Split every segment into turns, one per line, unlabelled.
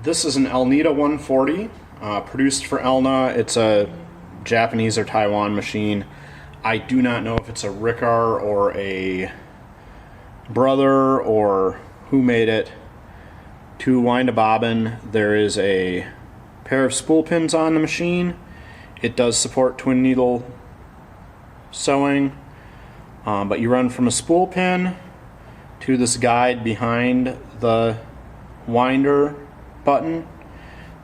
This is an Elnita 140, produced for Elna. It's a Japanese or Taiwan machine. I do not know if it's a Riccar or a brother or who made it. To wind a bobbin, there is a pair of spool pins on the machine. It does support twin needle sewing, but you run from a spool pin to this guide behind the winder button,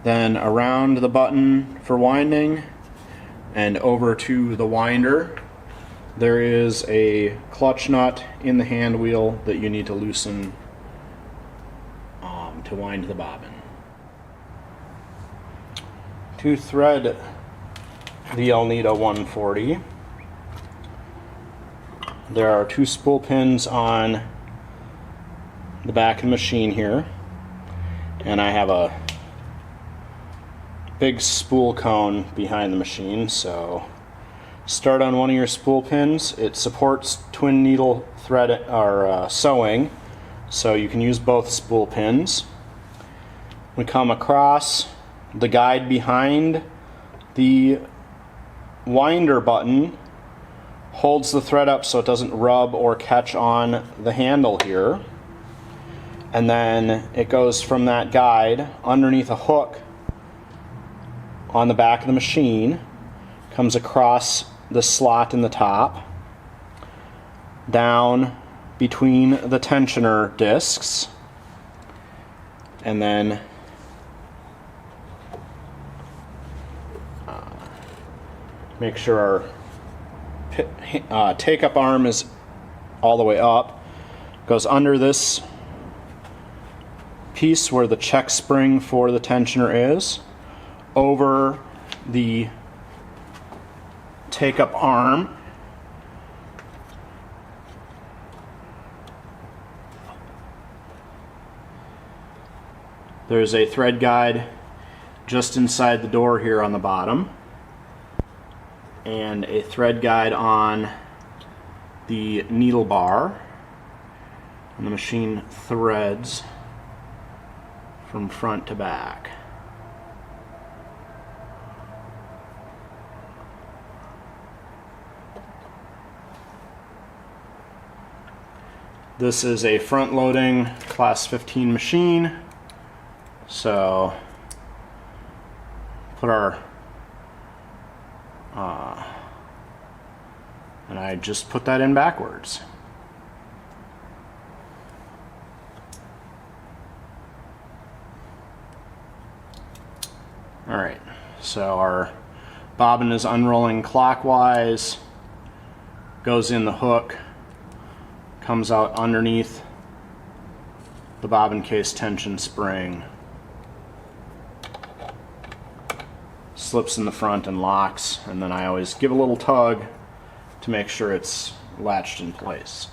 then around the button for winding and over to the winder. There is a clutch nut in the hand wheel that you need to loosen to wind the bobbin. To thread the Elnita 140, there are two spool pins on the back of the machine here, and I have a big spool cone behind the machine. So start on one of your spool pins. It supports twin needle thread or sewing, so you can use both spool pins. We come across the guide behind the winder button, holds the thread up so it doesn't rub or catch on the handle here, and then it goes from that guide underneath a hook on the back of the machine, comes across the slot in the top, down between the tensioner discs, and then make sure our take-up arm is all the way up, goes under this piece where the check spring for the tensioner is, over the take-up arm, there's a thread guide just inside the door here on the bottom, and a thread guide on the needle bar, and the machine threads from front to back. This is a front-loading class 15 machine, so put our and I just put that in backwards. Alright, so our bobbin is unrolling clockwise, goes in the hook, comes out underneath the bobbin case tension spring, slips in the front and locks, and then I always give a little tug to make sure it's latched in place.